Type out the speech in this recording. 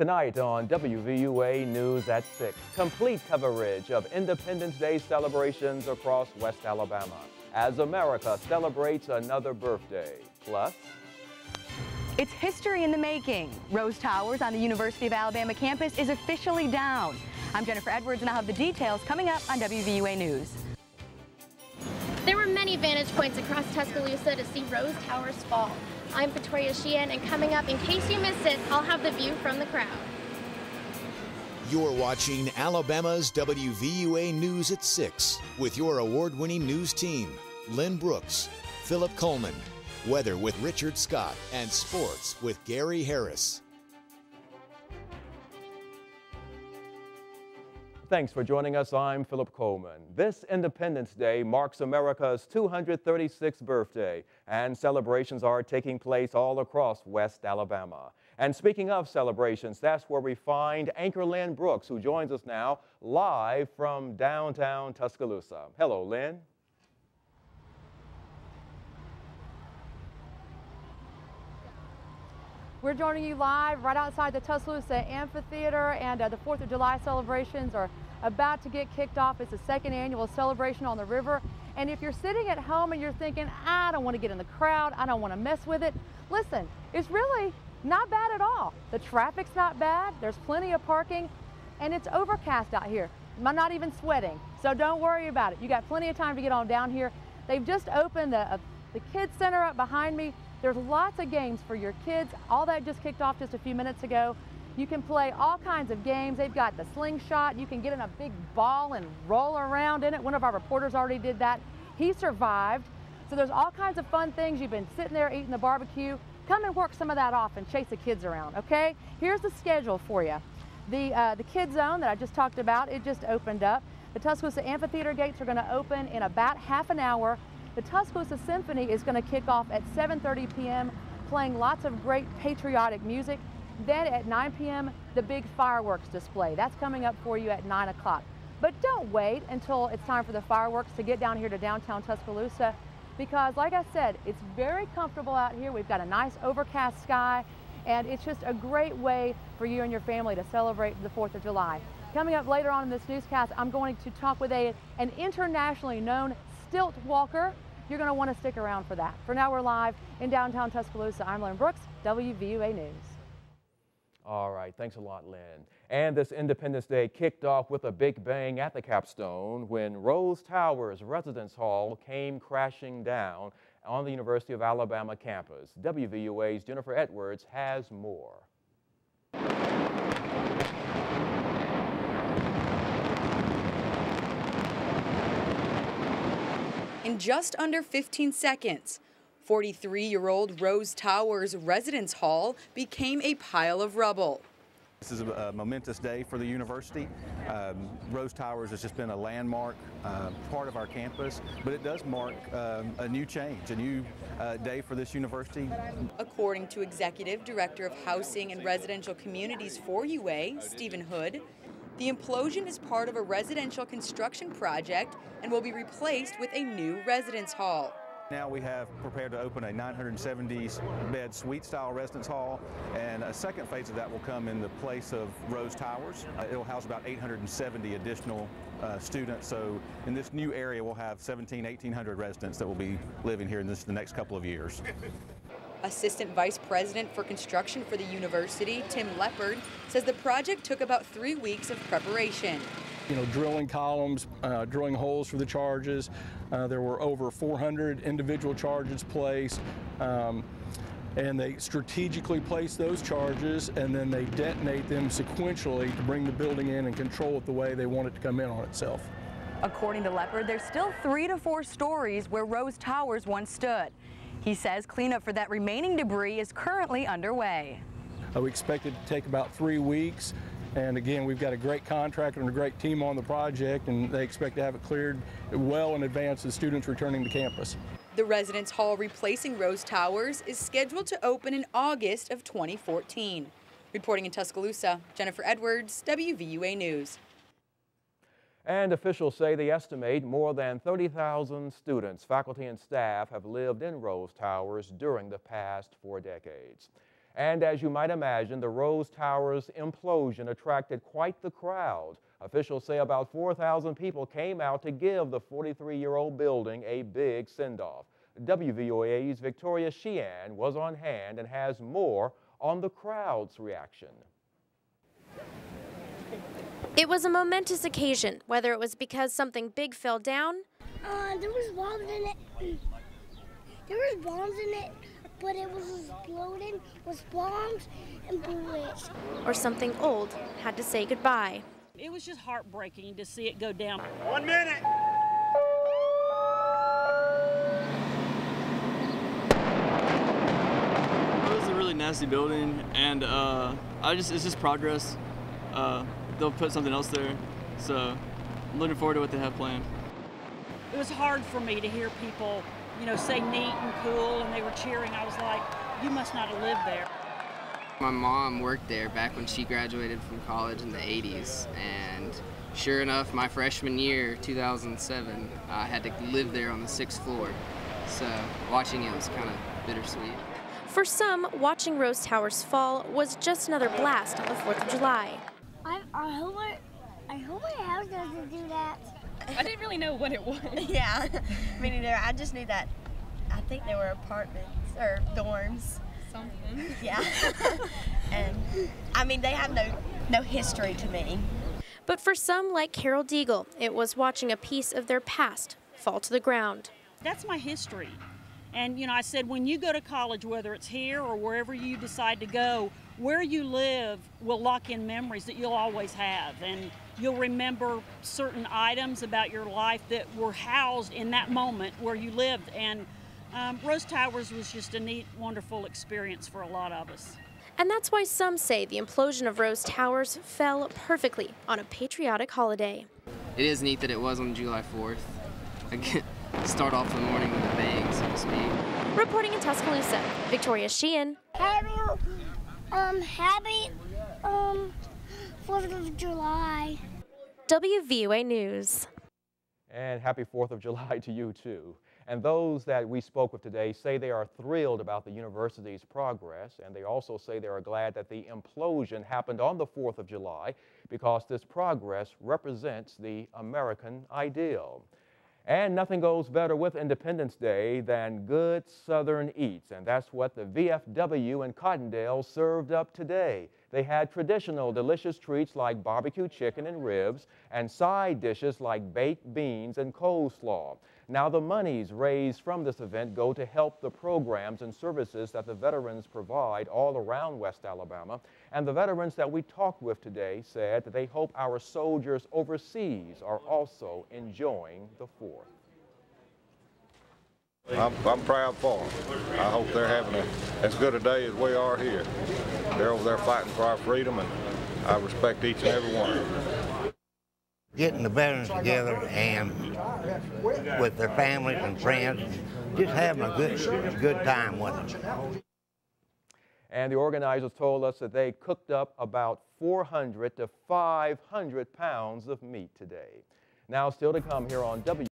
Tonight on WVUA News at 6, complete coverage of Independence Day celebrations across West Alabama as America celebrates another birthday. Plus, it's history in the making. Rose Towers on the University of Alabama campus is officially down. I'm Jennifer Edwards, and I'll have the details coming up on WVUA News. There were many vantage points across Tuscaloosa to see Rose Towers fall. I'm Victoria Sheehan, and coming up, in case you missed it, I'll have the view from the crowd. You're watching Alabama's WVUA News at 6 with your award-winning news team, Lynn Brooks, Philip Coleman, weather with Richard Scott, and sports with Gary Harris. thanks for joining us. I'm Philip Coleman. This Independence Day marks America's 236th birthday, and celebrations are taking place all across West Alabama. And speaking of celebrations, that's where we find anchor Lynn Brooks, who joins us now live from downtown Tuscaloosa. Hello, Lynn. We're joining you live right outside the Tuscaloosa Amphitheater, and the 4th of July celebrations are about to get kicked off. It's the second annual celebration on the river. And if you're sitting at home and you're thinking, I don't want to get in the crowd, I don't want to mess with it, listen, it's really not bad at all. The traffic's not bad, there's plenty of parking, and it's overcast out here. I'm not even sweating, so don't worry about it. You got plenty of time to get on down here. They've just opened the Kids Center up behind me. There's lots of games for your kids. All that just kicked off just a few minutes ago. You can play all kinds of games. They've got the slingshot. You can get in a big ball and roll around in it. One of our reporters already did that. He survived. So there's all kinds of fun things. You've been sitting there eating the barbecue. Come and work some of that off and chase the kids around, okay? Here's the schedule for you. The Kids Zone that I just talked about, it just opened up. The Tuscaloosa Amphitheater gates are going to open in about half an hour. The Tuscaloosa Symphony is going to kick off at 7:30 p.m., playing lots of great patriotic music. Then at 9 p.m., the big fireworks display. That's coming up for you at 9 o'clock. But don't wait until it's time for the fireworks to get down here to downtown Tuscaloosa, because like I said, it's very comfortable out here. We've got a nice overcast sky, and it's just a great way for you and your family to celebrate the 4th of July. Coming up later on in this newscast, I'm going to talk with an internationally known stilt walker. You're going to want to stick around for that. For now, we're live in downtown Tuscaloosa. I'm Lynn Brooks, WVUA News. All right, thanks a lot, Lynn. And this Independence Day kicked off with a big bang at the capstone when Rose Towers Residence Hall came crashing down on the University of Alabama campus. WVUA's Jennifer Edwards has more. In just under 15 seconds, 43-year-old Rose Towers Residence Hall became a pile of rubble. This is a momentous day for the university. Rose Towers has just been a landmark part of our campus, but it does mark a new change, a new day for this university. According to Executive Director of Housing and Residential Communities for UA, Stephen Hood, the implosion is part of a residential construction project and will be replaced with a new residence hall. Now we have prepared to open a 970-bed suite-style residence hall, and a second phase of that will come in the place of Rose Towers. It'll house about 870 additional students, so in this new area we'll have 1,800 residents that will be living here in the next couple of years. Assistant Vice President for Construction for the university, Tim Leopard, says the project took about 3 weeks of preparation. You know, drilling columns, drilling holes for the charges. There were over 400 individual charges placed, and they strategically place those charges, and then they detonate them sequentially to bring the building in and control it the way they want it to come in on itself. According to Leopard, there's still 3 to 4 stories where Rose Towers once stood. He says cleanup for that remaining debris is currently underway. We expect it to take about 3 weeks. And again, we've got a great contractor and a great team on the project, and they expect to have it cleared well in advance of students returning to campus. The residence hall replacing Rose Towers is scheduled to open in August of 2014. Reporting in Tuscaloosa, Jennifer Edwards, WVUA News. And officials say they estimate more than 30,000 students, faculty, and staff have lived in Rose Towers during the past 4 decades. And as you might imagine, the Rose Towers implosion attracted quite the crowd. Officials say about 4,000 people came out to give the 43-year-old building a big send-off. WVUA's Victoria Sheehan was on hand and has more on the crowd's reaction. It was a momentous occasion, whether it was because something big fell down. There was bombs in it. There was bombs in it, but it was exploding with bombs and bullets. Or something old had to say goodbye. It was just heartbreaking to see it go down. 1 minute. It was a really nasty building, and it's just progress. They'll put something else there, so I'm looking forward to what they have planned. It was hard for me to hear people, say neat and cool, and they were cheering. I was like, you must not have lived there. My mom worked there back when she graduated from college in the 80s, and sure enough, my freshman year, 2007, I had to live there on the 6th floor, so watching it was kind of bittersweet. For some, watching Rose Towers fall was just another blast on the 4th of July. I hope my house doesn't do that. I didn't really know what it was. Yeah, me neither. I just knew that I think they were apartments or dorms. Something. Yeah. And I mean, they have no history to me. But for some, like Carol Deagle, it was watching a piece of their past fall to the ground. That's my history. And, I said, when you go to college, whether it's here or wherever you decide to go, where you live will lock in memories that you'll always have. And you'll remember certain items about your life that were housed in that moment where you lived. And Rose Towers was just a neat, wonderful experience for a lot of us. And that's why some say the implosion of Rose Towers fell perfectly on a patriotic holiday. It is neat that it was on July 4th. Again, start off the morning with a bang, so to speak. Reporting in Tuscaloosa, Victoria Sheehan. Happy 4th of July. WVUA News. And happy 4th of July to you, too. And those that we spoke with today say they are thrilled about the university's progress, and they also say they are glad that the implosion happened on the 4th of July because this progress represents the American ideal. And nothing goes better with Independence Day than good Southern eats, and that's what the VFW in Cottondale served up today. They had traditional delicious treats like barbecue chicken and ribs, and side dishes like baked beans and coleslaw. Now the monies raised from this event go to help the programs and services that the veterans provide all around West Alabama. And the veterans that we talked with today said that they hope our soldiers overseas are also enjoying the 4th. I'm proud for them. I hope they're having as good a day as we are here. They're over there fighting for our freedom, and I respect each and every one of them. Getting the veterans together and with their families and friends, just having a good time with them. And the organizers told us that they cooked up about 400 to 500 pounds of meat today. Now still to come here on